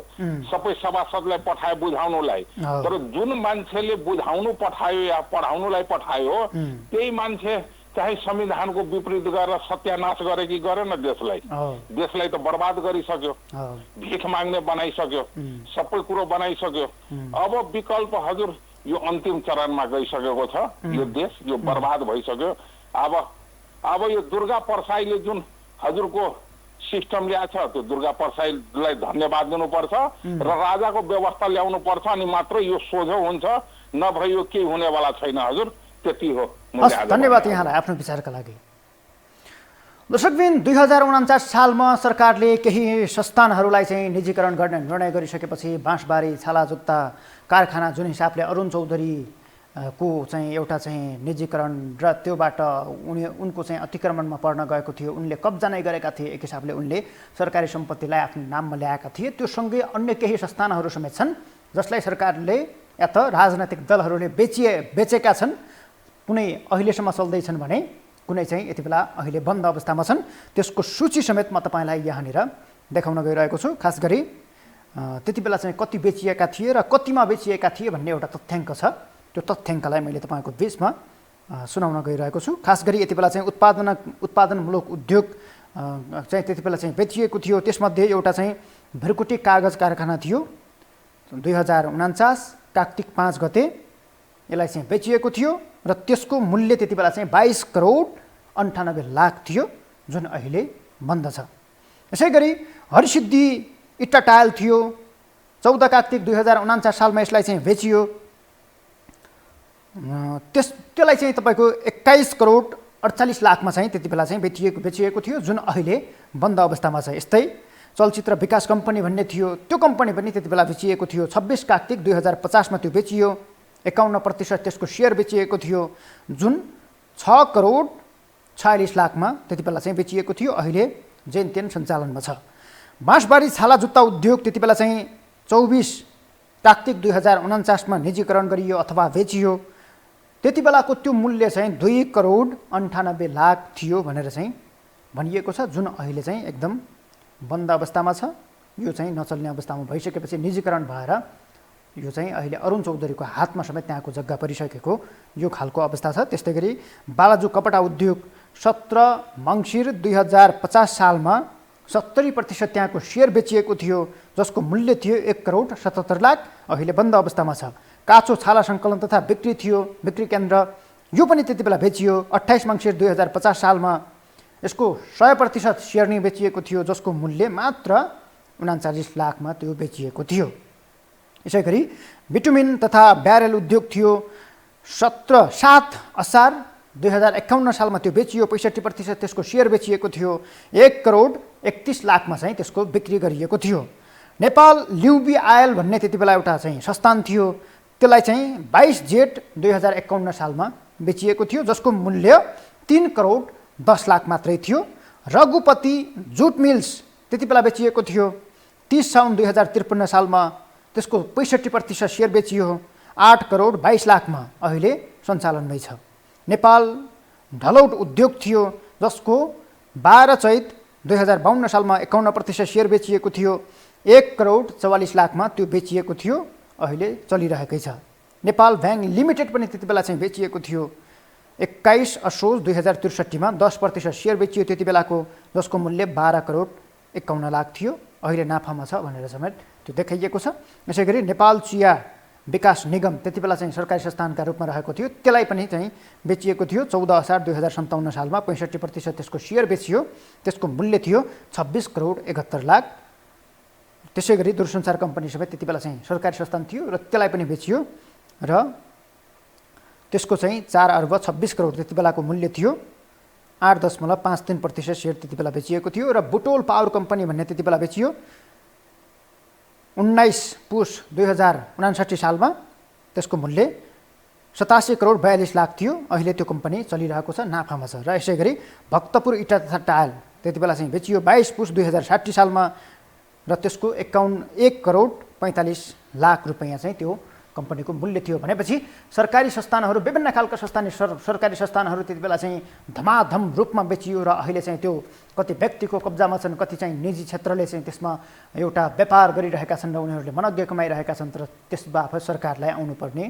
सबै सभासदलाई पठायो बुझाउनुलाई। तर जुन मान्छेले बुझाउनु पठायो या पढाउनुलाई पठायो त्यही मान्छे चाहे संविधानको विपरीत गरेर सत्यानाश गरे कि गरेन, देशलाई त बर्बाद गरिसक्यो, भिख माग्ने बनाइसक्यो, सबै कुरो बनाइसक्यो। अब विकल्प हजुर यो अन्तिम चरणमा गइसकेको छ, यो देश यो बर्बाद भइसक्यो। अब यो दुर्गा परसाईले जुन हजुरको सिस्टम ल्याएको छ त्यो दुर्गा परसाईलाई धन्यवाद दिनुपर्छ र राजाको व्यवस्था ल्याउनु पर्छ, अनि मात्र यो सोझो हुन्छ, नभए यो केही हुनेवाला छैन हजुर। त्यति हो। धन्यवाद यहाँलाई आफ्नो विचारका लागि। दर्शकबिन, 2049 सालमा सरकारले केही संस्थानहरूलाई चाहिँ निजीकरण गर्ने निर्णय गरिसकेपछि बाँसबारी छाला जुत्ता कारखाना जुन हिसाबले अरुण चौधरी को चाहिँ एउटा चाहिँ निजीकरण र त्योबाट उनको चाहिँ अतिक्रमणमा पर्न गएको थियो, उनले कब्जा नै गरेका थिए, एक हिसाबले उनले सरकारी सम्पत्तिलाई आफ्नो नाममा ल्याएका थिए। त्यो सँगै अन्य केही संस्थानहरू समेत छन् जसलाई सरकारले या त राजनैतिक दलहरूले बेचेका छन्, कुनै अहिलेसम्म चल्दैछन् भने कुनै चाहिँ यति बेला अहिले बन्द अवस्थामा छन्। त्यसको सूची समेत म तपाईँलाई यहाँनिर देखाउन गइरहेको छु। खास गरी त्यति बेला चाहिँ कति बेचिएका थिए र कतिमा बेचिएका थिए भन्ने एउटा तथ्याङ्क छ। त्यो तथ्याङ्कलाई मैले तपाईँको बिचमा सुनाउन गइरहेको छु। खास गरी यति बेला चाहिँ उत्पादनमूलक उद्योग चाहिँ त्यति बेला चाहिँ बेचिएको थियो। त्यसमध्ये एउटा चाहिँ भृकुटी कागज कारखाना थियो, 2049 कार्तिक 5 गते यसलाई चाहिँ बेचिएको थियो र त्यसको मूल्य त्यति बेला चाहिँ 22 करोड 98 लाख थियो, जुन अहिले बन्द छ। यसै गरी हरिसिद्धि इट्टा टायल थियो, 14 कार्तिक 2049 सालमा यसलाई चाहिँ बेचियो। त्यसलाई चाहिँ तपाईँको 21 करोड 48 लाखमा चाहिँ त्यति बेला चाहिँ बेचिएको थियो, जुन अहिले बन्द अवस्थामा छ। यस्तै चलचित्र विकास कम्पनी भन्ने थियो, त्यो कम्पनी पनि त्यति बेला बेचिएको थियो। 26 कार्तिक 2050 मा त्यो बेचियो, 51% त्यसको सेयर बेचिएको थियो, जुन 6 करोड 46 लाखमा त्यति बेला चाहिँ बेचिएको थियो। अहिले जेनतेन सञ्चालनमा छ। बाँसबारी छाला जुत्ता उद्योग त्यति बेला चाहिँ 24 कार्तिक 2049 मा निजीकरण गरियो अथवा बेचियो। त्यति बेलाको त्यो मूल्य चाहिँ 2 करोड 98 लाख थियो भनेर चाहिँ भनिएको छ, जुन अहिले चाहिँ एकदम बन्द अवस्थामा छ। यो चाहिँ नचल्ने अवस्थामा भइसकेपछि निजीकरण भएर यो चाहिँ अहिले अरुण चौधरीको हातमा समेत त्यहाँको जग्गा परिसकेको यो खालको अवस्था छ। त्यस्तै गरी बालाजु कपडा उद्योग 17 मङ्सिर 2050 सालमा 70% त्यहाँको सेयर बेचिएको थियो, जसको मूल्य थियो 1 करोड 77 लाख, अहिले बन्द अवस्थामा छ। काँचो छाला सङ्कलन तथा बिक्री थियो, बिक्री केन्द्र, यो पनि त्यति बेला बेचियो। 28 मङ्सिर 2050 सालमा यसको 100% सेयर नै बेचिएको थियो, जसको मूल्य मात्र 39 लाखमा त्यो बेचिएको थियो। यसै गरी बिटुमिन तथा ब्यारेल उद्योग थियो, 7 असार 2051 सालमा त्यो बेचियो। 65% त्यसको सेयर बेचिएको थियो, 1 करोड 31 लाखमा चाहिँ त्यसको बिक्री गरिएको थियो। नेपाल ल्युबी आयल भन्ने त्यति बेला एउटा चाहिँ संस्थान थियो, त्यसलाई चाहिँ 22 जेठ 2051 सालमा बेचिएको थियो, जसको मूल्य 3 करोड 10 लाख मात्रै थियो। रघुपति जुट मिल्स त्यति बेला बेचिएको थियो, 30 साउन 2053 सालमा त्यसको 65% सेयर बेचियो, 8 करोड 22 लाखमा अहिले सञ्चालनमै छ। नेपाल ढलौट उद्योग थियो, जसको 12 चैत 2052 सालमा 51% सेयर बेचिएको थियो, 1 करोड 44 लाखमा त्यो बेचिएको थियो, अहिले चलिरहेकै छ। नेपाल ब्याङ्क लिमिटेड पनि त्यति बेला चाहिँ बेचिएको थियो, 21 असोज 2063 मा 10% सेयर बेचियो त्यति बेलाको, जसको मूल्य 12 करोड 51 लाख थियो, अहिले नाफामा छ भनेर समेत त्यो देखाइएको छ। यसै गरी नेपाल चिया विकास निगम त्यति बेला चाहिँ सरकारी संस्थानका रूपमा रहेको थियो, त्यसलाई पनि चाहिँ बेचिएको थियो। 14 असार 2057 सालमा 65% त्यसको सेयर बेचियो, त्यसको मूल्य थियो 26 करोड 71 लाख। त्यसै गरी दूरसञ्चार कम्पनी समेत त्यति बेला चाहिँ सरकारी संस्थान थियो र त्यसलाई पनि बेचियो र त्यसको चाहिँ 4 अर्ब 26 करोड त्यति बेलाको मूल्य थियो, 8.53% सेयर त्यति बेला बेचिएको थियो। र बुटोल पावर कम्पनी भन्ने त्यति बेला बेचियो, 19 पुस 2059 सालमा त्यसको मूल्य 87 करोड 42 लाख थियो, अहिले त्यो कम्पनी चलिरहेको छ, नाफामा छ। र यसै गरी भक्तपुर इटा तथा टायल त्यति बेला चाहिँ बेचियो 22 पुस 2060 सालमा र त्यसको 1 करोड 45 लाख रुपैयाँ चाहिँ त्यो कम्पनीको मूल्य थियो। भनेपछि सरकारी संस्थानहरू, विभिन्न खालका सरकारी संस्थानहरू त्यति बेला चाहिँ धमाधम रूपमा बेचियो र अहिले चाहिँ त्यो कति व्यक्तिको कब्जामा छन्, कति चाहिँ निजी क्षेत्रले चाहिँ त्यसमा एउटा व्यापार गरिरहेका छन् र उनीहरूले मनज्ञ कमाइरहेका छन्, तर त्यसबापत सरकारलाई आउनुपर्ने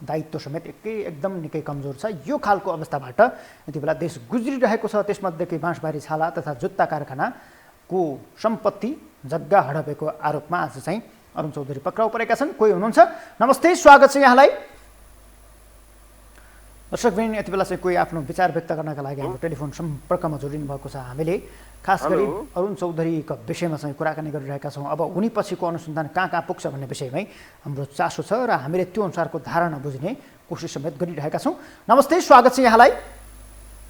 दायित्व समेत एकदम निकै कमजोर छ। यो खालको अवस्थाबाट यति बेला देश गुज्रिरहेको छ। त्यसमध्येकै बाँसबारी छाला तथा जुत्ता कारखानाको सम्पत्ति जग्गा हडपेको आरोपमा आज चाहिँ अरुण चौधरी पक्राउ परेका छन्। कोही हुनुहुन्छ? नमस्ते, स्वागत छ यहाँलाई। दर्शकवृन्द, यति बेला चाहिँ कोही आफ्नो विचार व्यक्त गर्नका लागि हाम्रो टेलिफोन सम्पर्कमा जोडिनु भएको छ। हामीले खास गरी अरुण चौधरीको विषयमा चाहिँ कुराकानी गरिरहेका छौँ। अब उनी पछिको अनुसन्धान कहाँ पुग्छ भन्ने विषयमै हाम्रो चासो छ र हामीले त्यो अनुसारको धारणा बुझ्ने कोसिस समेत गरिरहेका छौँ। नमस्ते, स्वागत छ यहाँलाई।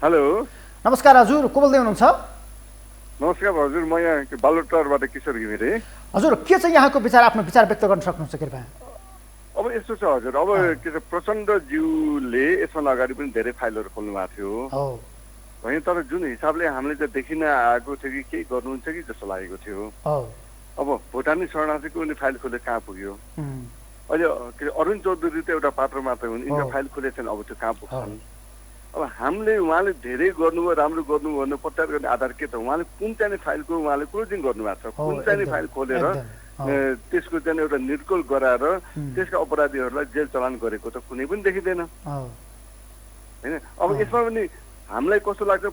हेलो, नमस्कार हजुर, को बोल्दै हुनुहुन्छ? नमस्कार हजुर, म यहाँ बालुटारबाट किशोर घिमिरे। हजुर, के चाहिँ यहाँको विचार, आफ्नो विचार व्यक्त गर्न सक्नुहुन्छ कृपया? अब अब यस्तो छ हजुर, अब के छ प्रचण्डज्यूले यसभन्दा अगाडि पनि धेरै फाइलहरू खोल्नु भएको थियो होइन, तर जुन हिसाबले हामीले चाहिँ देखिन आएको थियो कि केही गर्नुहुन्छ कि जस्तो लागेको थियो। अब भुटानी शरणार्थीको उनी फाइल खोले कहाँ पुग्यो, अहिले के अरुण चौधरी त एउटा पात्र मात्रै हुन्, यिनीहरू फाइल खोलेको छैन, अब त्यो कहाँ पुग्छन्। अब हामीले उहाँले धेरै गर्नुभयो, राम्रो गर्नुभयो भने प्रत्याहार गर्ने आधार के त, उहाँले कुन चाहिँ फाइलको उहाँले क्लोजिङ गर्नुभएको छ, कुन चाहिँ फाइल खोलेर त्यसको चाहिँ एउटा निर्कुल गराएर त्यसका अपराधीहरूलाई जेल चलान गरेको त कुनै पनि देखिँदैन होइन। अब यसमा पनि हामीलाई कस्तो लाग्छ,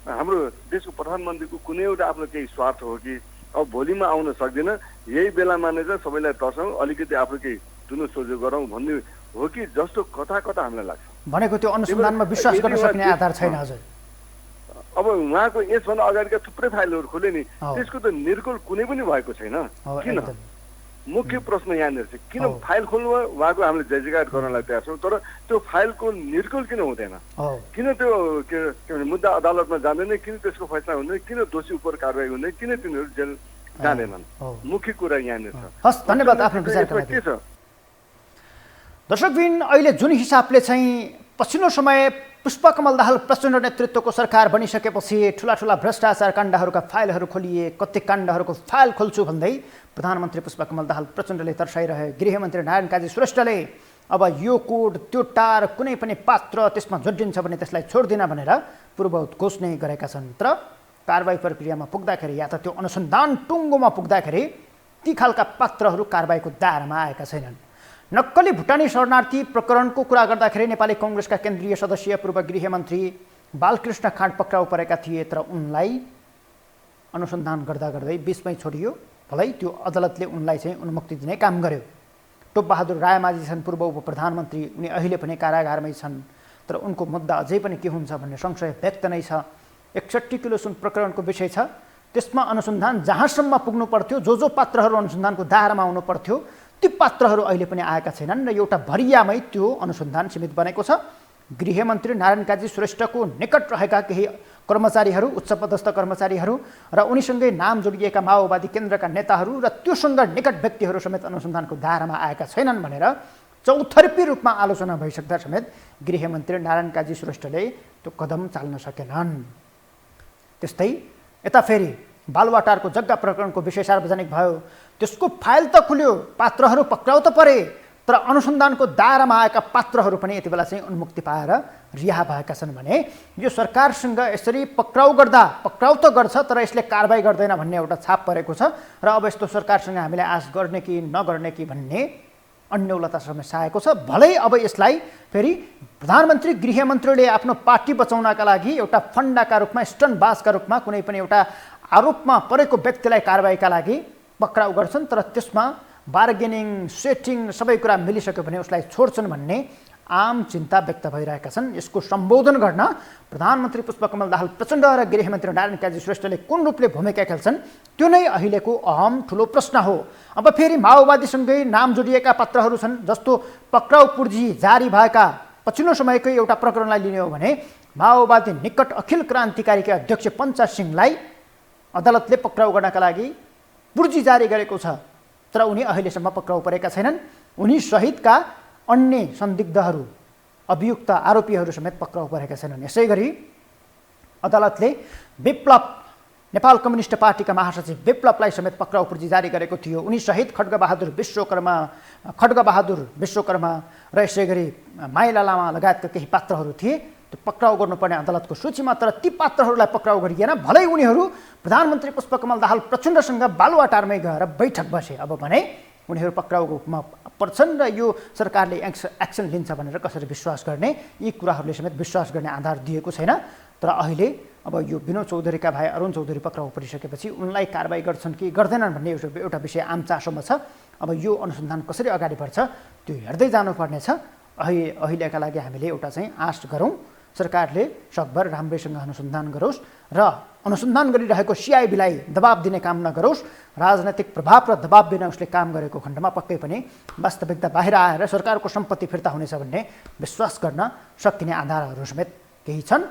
हाम्रो देशको प्रधानमन्त्रीको कुनै एउटा आफ्नो केही स्वार्थ हो कि अब भोलिमा आउन सक्दैन, यही बेलामा नै चाहिँ सबैलाई टर्छौँ, अलिकति आफ्नो केही दुनो सोझो गरौँ भन्ने हो कि जस्तो कता कता हामीलाई लाग्छ। भनेको त्यो अनुसन्धानमा विश्वास गर्न सक्ने आधार छैन हजुर। अब उहाँको यसभन्दा अगाडिका थुप्रै फाइलहरू खोले नि, त्यसको त निर्कुल कुनै पनि भएको छैन। किन? मुख्य प्रश्न यहाँनिर चाहिँ किन फाइल खोल्नु भयो, उहाँको हामीले जय जयकार गर्नलाई तयार छौँ, तर त्यो फाइलको निर्कुल किन हुँदैन, किन त्यो के भन्छ मुद्दा अदालतमा जाँदैन, किन त्यसको फैसला हुँदैन, किन दोषी उप कारवाही हुँदैन, किन तिनीहरू जेल जाँदैनन्, मुख्य कुरा यहाँनिर छ। हस्, धन्यवाद आफ्नो विचारका लागि। के छ दर्शकबिन, अहिले जुन हिसाबले चाहिँ पछिल्लो समय पुष्पकमल दाहाल प्रचण्ड नेतृत्वको सरकार बनिसकेपछि ठुला ठुला भ्रष्टाचार काण्डहरूका फाइलहरू खोलिए, कति काण्डहरूको फाइल खोल्छु भन्दै प्रधानमन्त्री पुष्पकमल दाहाल प्रचण्डले तर्साइरहे। गृहमन्त्री नारायण काजी श्रेष्ठले अब यो कोड त्यो टार कुनै पनि पात्र त्यसमा जोडिन्छ भने त्यसलाई छोड्दिन भनेर पूर्व घोषणा गरेका छन्। तर कारबाही प्रक्रियामा पुग्दाखेरि या त त्यो अनुसन्धान टुङ्गोमा पुग्दाखेरि ती खालका पात्रहरू कारबाहीको दायरामा आएका छैनन्। नक्कली भुटानी शरणार्थी प्रकरणको कुरा गर्दाखेरि नेपाली कांग्रेसका केन्द्रीय सदस्य पूर्व गृहमन्त्री बालकृष्ण खाँड पक्राउ परेका थिए, तर उनलाई अनुसन्धान गर्दा गर्दै बीचमै छोडियो। भलै त्यो अदालतले उनलाई चाहिँ उन्मुक्ति दिने काम गर्यो। टोपबहादुर रायमाझी छन् पूर्व उप प्रधानमन्त्री, उनी अहिले पनि कारागारमै छन्, तर उनको मुद्दा अझै पनि के हुन्छ भन्ने संशय व्यक्त नै छ। 61 किलो सुन प्रकरणको विषय छ, त्यसमा अनुसन्धान जहाँसम्म पुग्नु पर्थ्यो, जो पात्रहरू अनुसन्धानको दायरामा आउनु पर्थ्यो ती पात्रहरू अहिले पनि आएका छैनन् र एउटा भरियामै त्यो अनुसन्धान सीमित बनेको छ। गृहमन्त्री नारायण काजी श्रेष्ठको निकट रहेका केही कर्मचारीहरू, उच्चपदस्थ कर्मचारीहरू र उनीसँगै नाम जोडिएका माओवादी केन्द्रका नेताहरू र त्योसँग निकट व्यक्तिहरू समेत अनुसन्धानको दायरामा आएका छैनन् भनेर चौतर्फी रूपमा आलोचना भइसक्दा समेत गृहमन्त्री नारायण काजी श्रेष्ठले त्यो कदम चाल्न सकेनन्। त्यस्तै यता फेरि बालुवाटारको जग्गा प्रकरणको विषय सार्वजनिक भयो, त्यसको फाइल त खुल्यो, पात्रहरू पक्राउ त परे, तर अनुसन्धानको दायरामा आएका पात्रहरू पनि यति बेला चाहिँ उन्मुक्ति पाएर रिहा भएका छन् भने यो सरकारसँग यसरी पक्राउ गर्दा पक्राउ त गर्छ तर यसले कारबाही गर्दैन भन्ने एउटा छाप परेको छ र अब यस्तो सरकारसँग हामीले आश गर्ने कि नगर्ने कि भन्ने अन्यौलता समस्या आएको छ। भलै अब यसलाई फेरि प्रधानमन्त्री गृहमन्त्रीले आफ्नो पार्टी बचाउनका लागि एउटा फन्डाका रूपमा, स्टन्टबाजका रूपमा कुनै पनि एउटा आरोपमा परेको व्यक्तिलाई कारबाहीका लागि पक्राउ गर्छन्, तर त्यसमा बार्गेनिङ, सेटिङ सबै कुरा मिलिसक्यो भने उसलाई छोड्छन् भन्ने आम चिन्ता व्यक्त भइरहेका छन्। यसको सम्बोधन गर्न प्रधानमन्त्री पुष्पकमल दाहाल प्रचण्ड र गृहमन्त्री नारायण काजी श्रेष्ठले कुन रूपले भूमिका खेल्छन् त्यो नै अहिलेको अहम ठुलो प्रश्न हो। अब फेरि माओवादीसँगै नाम जोडिएका पात्रहरू छन्, जस्तो पक्राउ पूर्जी जारी भएका पछिल्लो समयकै एउटा प्रकरणलाई लिने हो भने माओवादी निकट अखिल क्रान्तिकारीका अध्यक्ष पञ्चा सिंहलाई अदालतले पक्राउ गर्नका लागि पूर्जी जारी गरेको छ, तर उनी अहिलेसम्म पक्राउ परेका छैनन्। उनी सहितका अन्य संदिग्धहरू, अभियुक्त आरोपीहरू समेत पक्राउ परेका छैनन्। यसै गरी अदालतले विप्लव, नेपाल कम्युनिस्ट पार्टीका महासचिव विप्लवलाई समेत पक्राउ पूर्जी जारी गरेको थियो। उनी सहित खड्गबहादुर विश्वकर्मा र यसै गरी माइला लामा लगायतका केही पात्रहरू थिए। त्यो पक्राउ गर्नुपर्ने अदालतको सूचीमा, तर ती पात्रहरूलाई पक्राउ गरिएन। भलै उनीहरू प्रधानमन्त्री पुष्पकमल दाहाल प्रचण्डसँग बालुवाटारमै गएर बैठक बसे। अब भने उनीहरू पक्राउमा पर्छन् र यो सरकारले एक्सन लिन्छ भनेर कसरी विश्वास गर्ने, यी कुराहरूले समेत विश्वास गर्ने आधार दिएको छैन। तर अहिले अब यो विनोद चौधरीका भाइ अरुण चौधरी पक्राउ परिसकेपछि उनलाई कारबाही गर्छन् कि गर्दैनन् भन्ने एउटा विषय आम चासोमा छ। अब यो अनुसन्धान कसरी अगाडि बढ्छ त्यो हेर्दै जानुपर्नेछ। अहिलेका लागि हामीले एउटा चाहिँ आश गरौँ, सरकारले सकभर राम्रैसँग अनुसन्धान गरोस् र अनुसन्धान गरिरहेको सिआइबीलाई दबाब दिने काम नगरोस्। राजनैतिक प्रभाव र दबाब बिना उसले काम गरेको खण्डमा पक्कै पनि वास्तविकता बाहिर आएर सरकारको सम्पत्ति फिर्ता हुनेछ भन्ने विश्वास गर्न सकिने आधारहरू समेत केही छन्।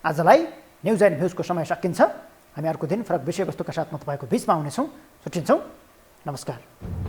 आजलाई न्युज एन्ड भ्युजको समय सकिन्छ। हामी अर्को दिन फरक विषयवस्तुका साथमा तपाईँको बिचमा आउनेछौँ। छुट्टिन्छौँ। नमस्कार।